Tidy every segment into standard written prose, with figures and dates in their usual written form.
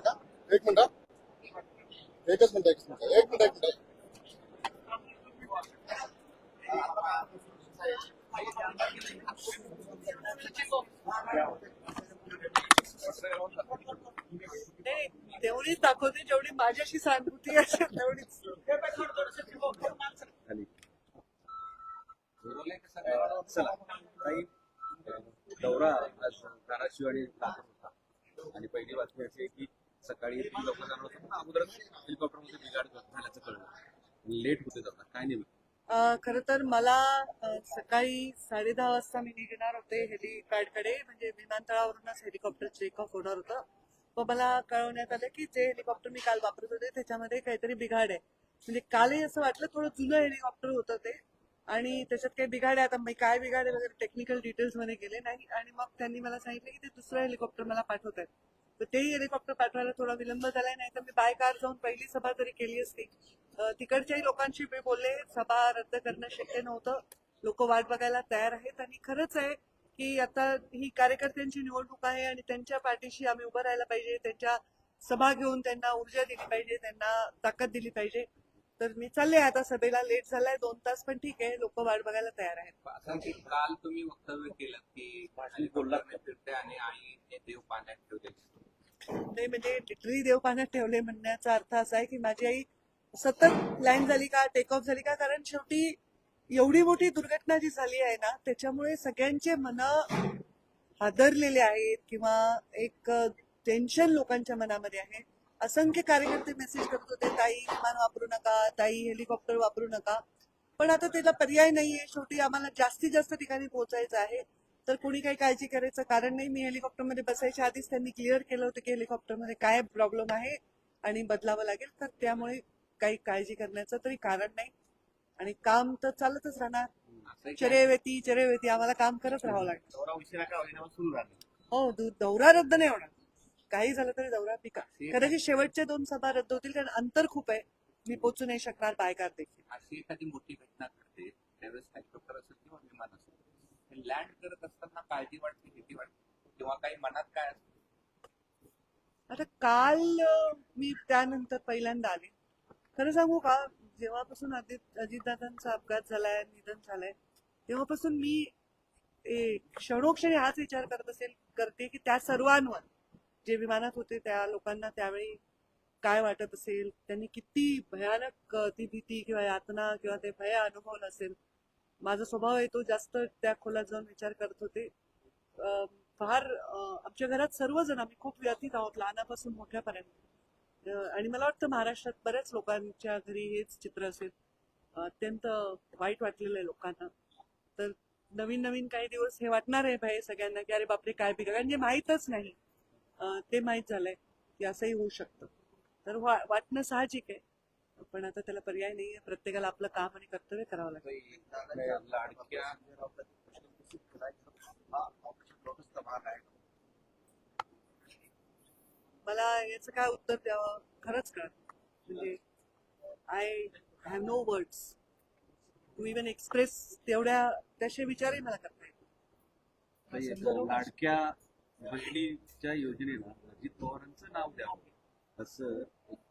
का? एक मिनिट, एकच मिनिट, एक मिनिट. तेवढीच दाखवते जेवढी माझ्याशी सहानुभूती असेल तेवढीच. चला काही दौरा आज धाराशिव आणि लातूर होता आणि पहिली बातमी अशी आहे की सकाळी 3 लोक जाणार होते पण अगोदरच हेलिकॉप्टरमध्ये बिघाड झाल्याचं कळलं, लेट होते जातात, काय नेमकं? खरं तर मला सकाळी 10:30 वाजता मी निघणार होते हेलिपॅडकडे, म्हणजे विमानतळावरूनच हेलिकॉप्टर टेक ऑफ होणार होतं. व मला कळवण्यात आलं की जे हेलिकॉप्टर मी काल वापरत होते त्याच्यामध्ये काहीतरी बिघाड आहे. म्हणजे कालही असं वाटलं थोडं जुनं हेलिकॉप्टर होतं ते, आणि त्याच्यात काही बिघाड आहे. आता मी काय बिघाड आहे वगैरे टेक्निकल डिटेल्स मध्ये गेले नाही, आणि मग त्यांनी मला सांगितलं की ते दुसरं हेलिकॉप्टर मला पाठवत आहेत. तर तेही हेलिकॉप्टर पाठवायला थोडा विलंब झालाय, नाही तर मी बाय कार जाऊन पहिली सभा तरी केली असती. तिकडच्याही लोकांशी मी बोलले, सभा रद्द करणं शक्य नव्हतं, लोक वाट बघायला तयार आहेत. आणि खरंच आहे की आता ही कार्यकर्त्यांची निवडणूक आहे आणि त्यांच्या पाठीशी आम्ही उभं राहायला पाहिजे, त्यांच्या सभा घेऊन त्यांना ऊर्जा दिली पाहिजे, त्यांना ताकद दिली पाहिजे. तर मी चालले आता सभेला, लेट झालाय 2 तास, पण ठीक आहे, लोक वाट बघायला तयार आहेत. काल तुम्ही वक्तव्य केलं की फिरते आणि आई देव पाण्यात ठेवते. नाही, म्हणजे लिटरली देव पाण्यात ठेवले म्हणण्याचा अर्थ असा आहे की माझी आई सतत लँड झाली का, टेक ऑफ झाली का, कारण शेवटी एवढी मोठी दुर्घटना जी झाली आहे ना, त्याच्यामुळे सगळ्यांचे मन हादरलेले आहेत, किंवा एक टेन्शन लोकांच्या मनामध्ये आहे. असंख्य कार्यकर्ते मेसेज करत होते, ताई विमान वापरू नका, ताई हेलिकॉप्टर वापरू नका. पण आता त्याला पर्याय नाहीये, शेवटी आम्हाला जास्तीत जास्त ठिकाणी पोहोचायचं आहे. तर कोणी काही काळजी करायचं कारण नाही. मी हेलिकॉप्टरमध्ये बसायच्या आधीच त्यांनी क्लिअर केलं होतं की हेलिकॉप्टरमध्ये काय प्रॉब्लेम आहे आणि बदलावं लागेल, तर त्यामुळे काही काळजी करण्याचं तरी कारण नाही. आणि काम तर चालतच राहणार, चरेवेती आम्हाला काम करत राहावं लागेल. दौरा उशिरा का होईना सुरू झाला. हो, दौरा रद्द नाही होणार, काही झालं तरी दौरा पिका. कदाचित शेवटच्या 2 सभा रद्द होतील, कारण अंतर खूप आहे, मी पोचू नाही शकणार बायकार देखील. अशी एखादी मोठी घटना घडते त्यावेळेस हेलिकॉप्टर असेल किंवा विमान असेल, लँड करत असताना काळजी वाटते, भीती वाटते, किंवा काही मनात काय असतं? आता काल मी त्यानंतर पहिल्यांदा आले. खरं सांगू का, जेव्हापासून अजितदादांचा अपघात झालाय, निधन झालंय, तेव्हापासून मी क्षणोक्षणी हाच विचार करते की त्या सर्वांवर, जे विमानात होते त्या लोकांना त्यावेळी काय वाटत असेल, त्यांनी किती भयानक ती भीती किंवा यातना किंवा ते भय अनुभवलं असेल. माझा स्वभाव आहे तो जास्त त्या खोलात जाऊन विचार करत होते. फार आमच्या घरात सर्वजण आम्ही खूप व्यथित आहोत, लहानापासून मोठ्यापर्यंत. आणि मला वाटतं महाराष्ट्रात बऱ्याच लोकांच्या घरी हेच चित्र असेल. अत्यंत वाईट वाटलेलं आहे लोकांना. तर नवीन नवीन काही दिवस हे वाटणार आहे भय सगळ्यांना की अरे बापरे काय बिघाड, म्हणजे माहीतच नाही, ते माहीत झालंय की असंही होऊ शकतं. तर वाटणं साहजिक आहे, पण आता त्याला पर्याय नाहीये. प्रत्येकाला आपलं काम आणि कर्तव्य करावं लागेल. लाडक्या मला याचं काय उत्तर द्यावं खरंच कळत, म्हणजे I have no words to even express तेवढ्या त्याचे विचारही मला करता येईल. लाडक्या बहिणीच्या योजनेला अजित पवारांचं नाव द्यावं असं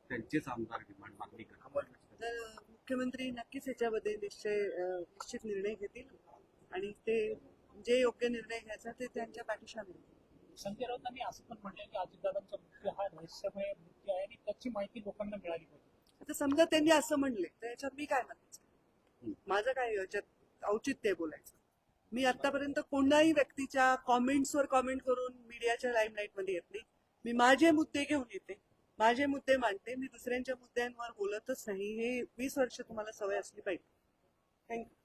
त्यांचेच आमदार मागणी करतात. तर मुख्यमंत्री नक्कीच याच्यामध्ये निश्चित निर्णय घेतील, आणि ते जे योग्य निर्णय घ्यायचा ते त्यांच्या पाठीशी आम्ही. संजय राऊतांनी असं पण म्हटलं की अजितदादांचा मृत्यू हा रहस्यमय मृत्यू आहे आणि त्याची माहिती लोकांना मिळाली पाहिजे. आता समजा त्यांनी असं म्हणले तर याच्यात मी काय म्हणायचं, माझं काय याच्यात औचित्य बोलायचं. मी आतापर्यंत कोणाही व्यक्तीच्या कॉमेंट्सवर कॉमेंट करून मीडियाच्या लाईमलाईट मध्ये येत नाही. मी माझे मुद्दे घेऊन येते, माझे मुद्दे मांडते, मी दुसऱ्यांच्या मुद्द्यांवर बोलतच नाही. हे 20 वर्ष तुम्हाला सवय असली पाहिजे. थँक्यू.